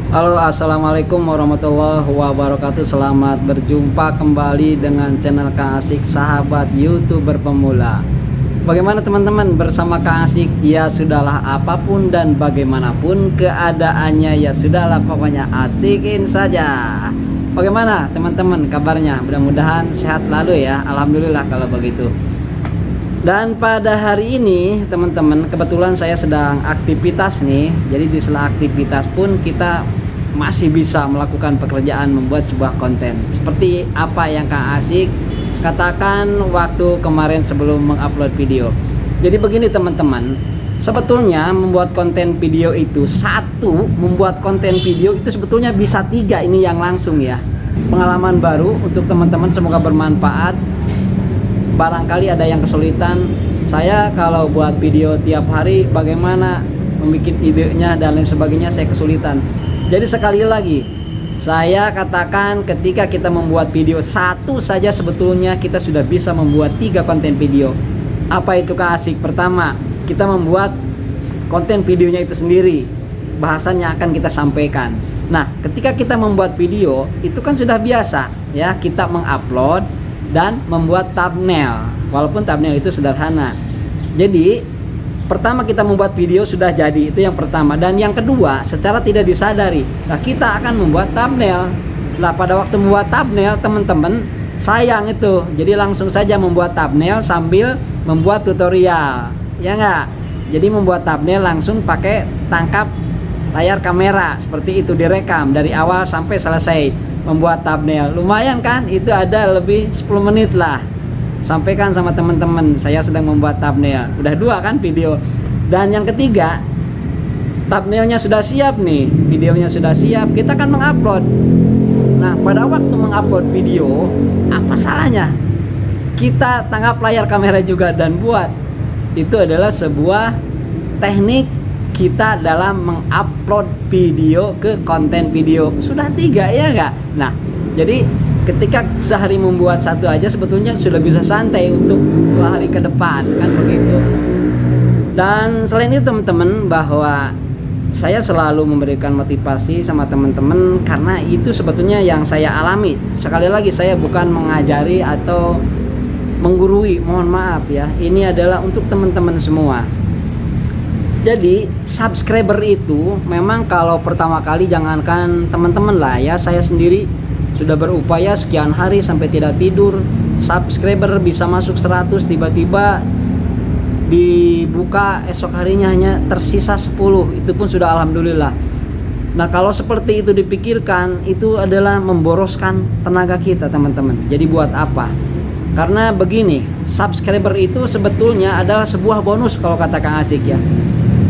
Halo, assalamualaikum warahmatullahi wabarakatuh. Selamat berjumpa kembali dengan channel Kang Asik, sahabat YouTuber pemula. Bagaimana teman-teman bersama Kang Asik? Ya sudahlah, apapun dan bagaimanapun keadaannya, ya sudahlah, pokoknya asikin saja. Bagaimana teman-teman kabarnya? Mudah-mudahan sehat selalu ya. Alhamdulillah kalau begitu. Dan pada hari ini teman-teman, kebetulan saya sedang aktivitas nih. Jadi di sela aktivitas pun kita masih bisa melakukan pekerjaan membuat sebuah konten. Seperti apa yang Kang Asik katakan waktu kemarin sebelum mengupload video. Jadi begini teman-teman, sebetulnya membuat konten video itu membuat konten video itu sebetulnya bisa 3, ini yang langsung ya. Pengalaman baru untuk teman-teman, semoga bermanfaat. Barangkali ada yang kesulitan, saya kalau buat video tiap hari bagaimana membuat idenya dan lain sebagainya, saya kesulitan. Jadi sekali lagi saya katakan, ketika kita membuat video satu saja sebetulnya kita sudah bisa membuat 3 konten video. Apa itu Kang Asik? Pertama, kita membuat konten videonya itu sendiri, bahasannya akan kita sampaikan. Nah, ketika kita membuat video itu kan sudah biasa ya, kita mengupload dan membuat thumbnail, walaupun thumbnail itu sederhana. Jadi pertama kita membuat video sudah jadi, itu yang pertama. Dan yang kedua, secara tidak disadari, nah kita akan membuat thumbnail. Nah pada waktu membuat thumbnail teman-teman, sayang itu, jadi langsung saja membuat thumbnail sambil membuat tutorial, ya enggak? Jadi membuat thumbnail langsung pakai tangkap layar kamera, seperti itu, direkam dari awal sampai selesai. Membuat thumbnail lumayan kan, itu ada lebih 10 menit lah. Sampaikan sama teman-teman, saya sedang membuat thumbnail. Udah 2 kan video. Dan yang ketiga, thumbnailnya sudah siap nih, videonya sudah siap, kita akan mengupload. Nah pada waktu mengupload video, apa salahnya kita tangkap layar kamera juga dan buat? Itu adalah sebuah teknik kita dalam mengupload video ke konten video. Sudah 3 ya enggak? Nah jadi ketika sehari membuat satu aja sebetulnya sudah bisa santai untuk 2 hari ke depan kan begitu. Dan selain itu teman-teman, bahwa saya selalu memberikan motivasi sama teman-teman karena itu sebetulnya yang saya alami. Sekali lagi, saya bukan mengajari atau menggurui, mohon maaf ya. Ini adalah untuk teman-teman semua. Jadi subscriber itu memang kalau pertama kali, jangankan teman-teman lah ya, saya sendiri sudah berupaya sekian hari sampai tidak tidur. Subscriber bisa masuk 100, tiba-tiba dibuka esok harinya hanya tersisa 10, itu pun sudah alhamdulillah. Nah kalau seperti itu dipikirkan, itu adalah memboroskan tenaga kita teman-teman. Jadi buat apa? Karena begini, subscriber itu sebetulnya adalah sebuah bonus kalau kata Kang Asik ya.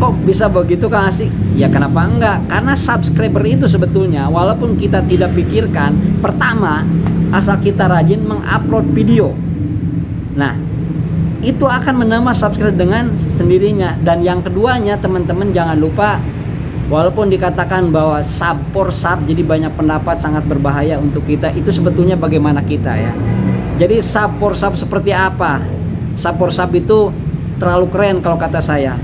Kok bisa begitu Kang Asik? Ya kenapa enggak? Karena subscriber itu sebetulnya, walaupun kita tidak pikirkan, pertama asal kita rajin mengupload video, nah itu akan menambah subscriber dengan sendirinya. Dan yang keduanya teman-teman jangan lupa, walaupun dikatakan bahwa sub for sub, jadi banyak pendapat sangat berbahaya untuk kita, itu sebetulnya bagaimana kita ya. Jadi sub for sub seperti apa? Sub for sub itu terlalu keren kalau kata saya.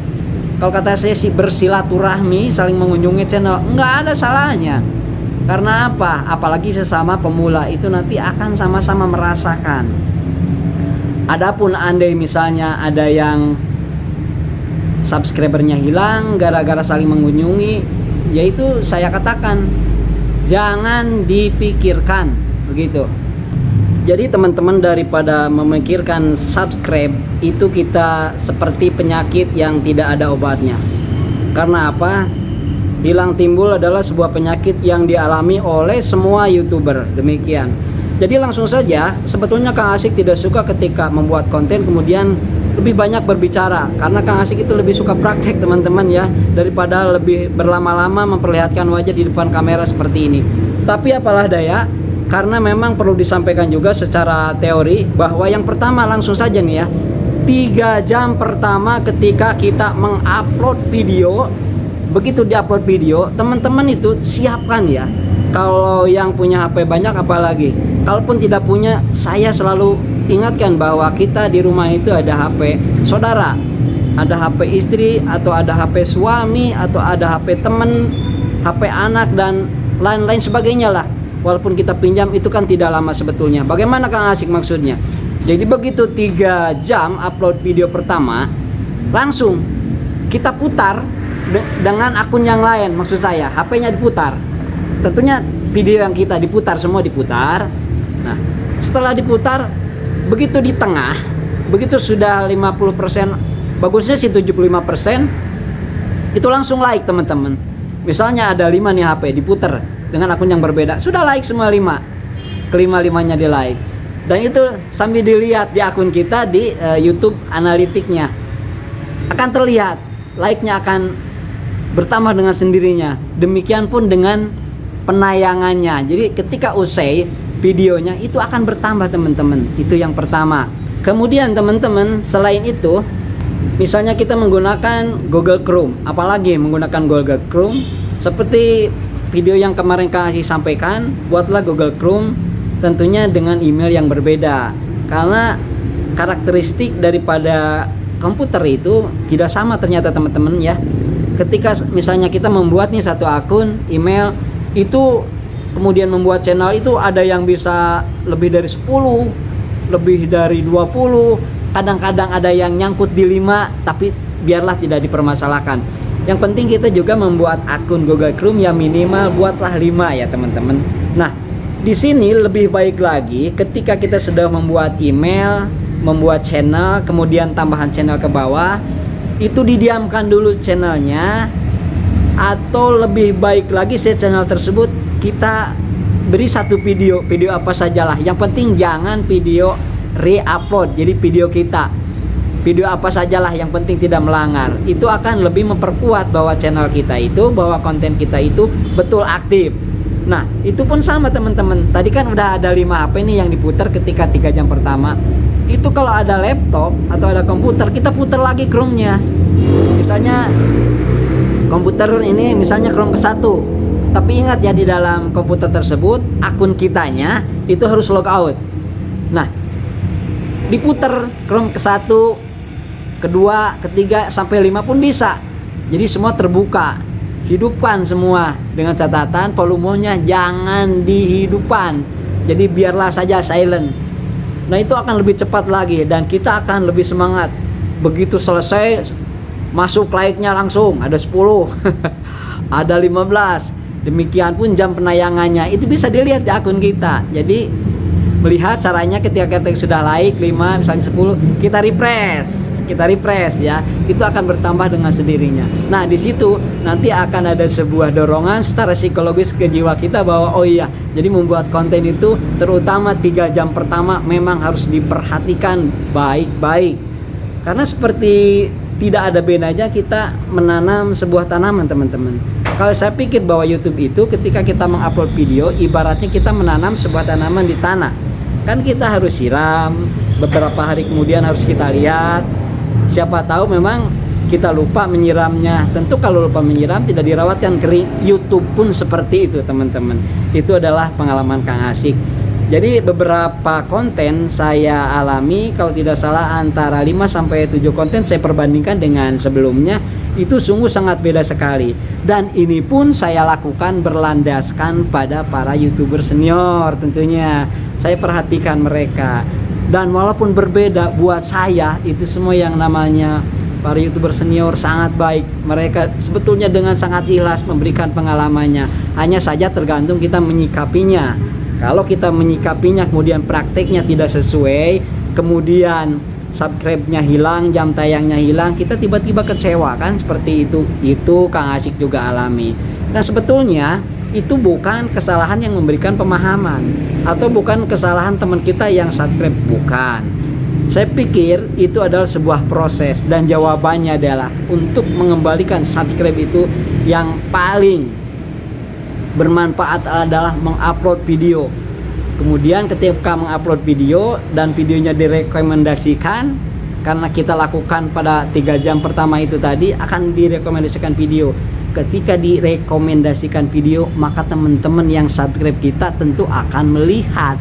Kalau kata saya sih bersilaturahmi, saling mengunjungi channel, nggak ada salahnya. Karena apa? Apalagi sesama pemula itu nanti akan sama-sama merasakan. Adapun andai misalnya ada yang subscribernya hilang gara-gara saling mengunjungi, yaitu saya katakan jangan dipikirkan begitu. Jadi teman-teman, daripada memikirkan subscribe itu, kita seperti penyakit yang tidak ada obatnya. Karena apa? Hilang timbul adalah sebuah penyakit yang dialami oleh semua YouTuber. Demikian. Jadi langsung saja, sebetulnya Kang Asik tidak suka ketika membuat konten kemudian lebih banyak berbicara. Karena Kang Asik itu lebih suka praktek teman-teman ya, daripada lebih berlama-lama memperlihatkan wajah di depan kamera seperti ini. Tapi apalah daya, karena memang perlu disampaikan juga secara teori bahwa yang pertama langsung saja nih ya, 3 jam pertama ketika kita mengupload video, begitu diupload video teman-teman itu siapkan ya. Kalau yang punya HP banyak apalagi, kalaupun tidak punya, saya selalu ingatkan bahwa kita di rumah itu ada HP saudara, ada HP istri, atau ada HP suami, atau ada HP teman, HP anak dan lain-lain sebagainya lah. Walaupun kita pinjam itu kan tidak lama sebetulnya. Bagaimana Kang Asik maksudnya? Jadi begitu 3 jam upload video pertama, langsung kita putar dengan akun yang lain. Maksud saya HP-nya diputar. Tentunya video yang kita diputar, semua diputar. Nah setelah diputar, begitu di tengah, begitu sudah 50%, bagusnya sih 75%, itu langsung like teman-teman. Misalnya ada 5 nih HP diputar dengan akun yang berbeda, sudah like semua 5, kelima-limanya di like. Dan itu sambil dilihat di akun kita di YouTube analitiknya akan terlihat, like-nya akan bertambah dengan sendirinya. Demikian pun dengan penayangannya. Jadi ketika usai videonya itu akan bertambah teman-teman. Itu yang pertama. Kemudian teman-teman, selain itu, misalnya kita menggunakan Google Chrome, apalagi menggunakan Google Chrome, seperti video yang kemarin kasih sampaikan, buatlah Google Chrome tentunya dengan email yang berbeda. Karena karakteristik daripada komputer itu tidak sama ternyata teman-teman ya. Ketika misalnya kita membuat nih satu akun email, itu kemudian membuat channel, itu ada yang bisa lebih dari 10, lebih dari 20, kadang-kadang ada yang nyangkut di 5, tapi biarlah tidak dipermasalahkan. Yang penting kita juga membuat akun Google Chrome ya minimal buatlah 5 ya teman-teman. Nah di sini lebih baik lagi ketika kita sudah membuat email, membuat channel, kemudian tambahan channel ke bawah, itu didiamkan dulu channelnya. Atau lebih baik lagi channel tersebut kita beri satu video apa sajalah. Yang penting jangan video re-upload. Jadi video apa sajalah yang penting tidak melanggar. Itu akan lebih memperkuat bahwa channel kita itu, bahwa konten kita itu betul aktif. Nah itu pun sama teman-teman. Tadi kan udah ada 5 HP nih yang diputar ketika 3 jam pertama. Itu kalau ada laptop atau ada komputer, kita putar lagi Chrome-nya. Misalnya komputer ini misalnya Chrome ke-1, tapi ingat ya di dalam komputer tersebut akun kitanya itu harus logout. Nah diputar Chrome ke-1, kedua, ketiga, sampai 5 pun bisa. Jadi semua terbuka. Hidupkan semua dengan catatan volumenya jangan dihidupkan. Jadi biarlah saja silent. Nah itu akan lebih cepat lagi dan kita akan lebih semangat. Begitu selesai masuk like-nya langsung ada 10 ada 15. Demikian pun jam penayangannya itu bisa dilihat di akun kita. Jadi melihat caranya ketika kita sudah like 5 misalnya 10, kita refresh ya, itu akan bertambah dengan sendirinya. Nah di situ nanti akan ada sebuah dorongan secara psikologis ke jiwa kita bahwa oh iya, jadi membuat konten itu terutama 3 jam pertama memang harus diperhatikan baik-baik. Karena seperti tidak ada bedanya kita menanam sebuah tanaman teman-teman. Kalau saya pikir bahwa YouTube itu ketika kita mengupload video ibaratnya kita menanam sebuah tanaman di tanah. Kan kita harus siram, beberapa hari kemudian harus kita lihat. Siapa tahu memang kita lupa menyiramnya. Tentu kalau lupa menyiram tidak dirawatkan kering. YouTube pun seperti itu teman-teman. Itu adalah pengalaman Kang Asik. Jadi beberapa konten saya alami, kalau tidak salah antara 5-7 konten saya perbandingkan dengan sebelumnya, itu sungguh sangat beda sekali. Dan ini pun saya lakukan berlandaskan pada para YouTuber senior tentunya. Saya perhatikan mereka. Dan walaupun berbeda buat saya, itu semua yang namanya para YouTuber senior sangat baik. Mereka sebetulnya dengan sangat ikhlas memberikan pengalamannya. Hanya saja tergantung kita menyikapinya. Kalau kita menyikapinya kemudian prakteknya tidak sesuai, kemudian subscribe-nya hilang, jam tayangnya hilang, kita tiba-tiba kecewa kan, seperti itu. Itu Kang Asik juga alami. Nah sebetulnya itu bukan kesalahan yang memberikan pemahaman, atau bukan kesalahan teman kita yang subscribe, bukan. Saya pikir itu adalah sebuah proses, dan jawabannya adalah untuk mengembalikan subscribe itu yang paling bermanfaat adalah mengupload video. Kemudian ketika mengupload video dan videonya direkomendasikan, karena kita lakukan pada 3 jam pertama itu tadi akan direkomendasikan video. Ketika direkomendasikan video, maka teman-teman yang subscribe kita tentu akan melihat.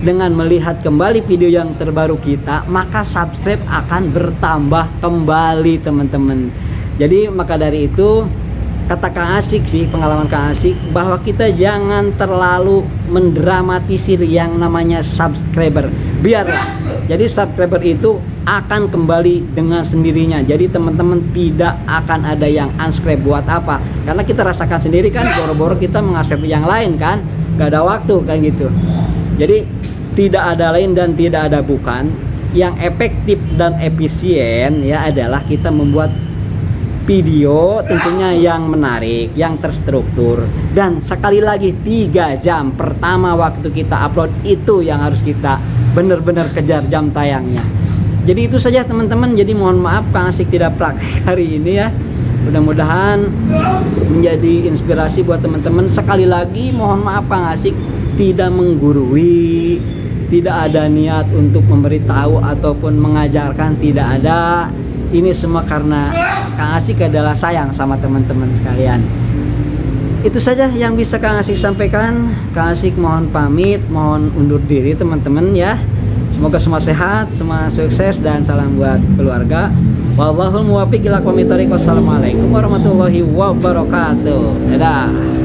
Dengan melihat kembali video yang terbaru kita, maka subscribe akan bertambah kembali teman-teman. Jadi maka dari itu kata Kang Asik sih, pengalaman Kang Asik, bahwa kita jangan terlalu mendramatisir yang namanya subscriber. Biarlah, jadi subscriber itu akan kembali dengan sendirinya. Jadi teman-teman tidak akan ada yang unsubscribe. Buat apa? Karena kita rasakan sendiri kan, boro-boro kita mengasep yang lain kan, gak ada waktu kan gitu. Jadi tidak ada lain dan tidak ada bukan. Yang efektif dan efisien ya adalah kita membuat video tentunya yang menarik, yang terstruktur, dan sekali lagi 3 jam pertama waktu kita upload itu yang harus kita benar-benar kejar jam tayangnya. Jadi itu saja teman-teman. Jadi mohon maaf Kang Asik tidak praktik hari ini ya. Mudah-mudahan menjadi inspirasi buat teman-teman. Sekali lagi mohon maaf Kang Asik tidak menggurui, tidak ada niat untuk memberitahu ataupun mengajarkan, tidak ada. Ini semua karena Kang Asik adalah sayang sama teman-teman sekalian. Itu saja yang bisa Kang Asik sampaikan. Kang Asik mohon pamit, mohon undur diri teman-teman ya. Semoga semua sehat, semua sukses, dan salam buat keluarga. Wallahul muwaffiq ila aqwamit thoriq. Wassalamualaikum warahmatullahi wabarakatuh. Dadah.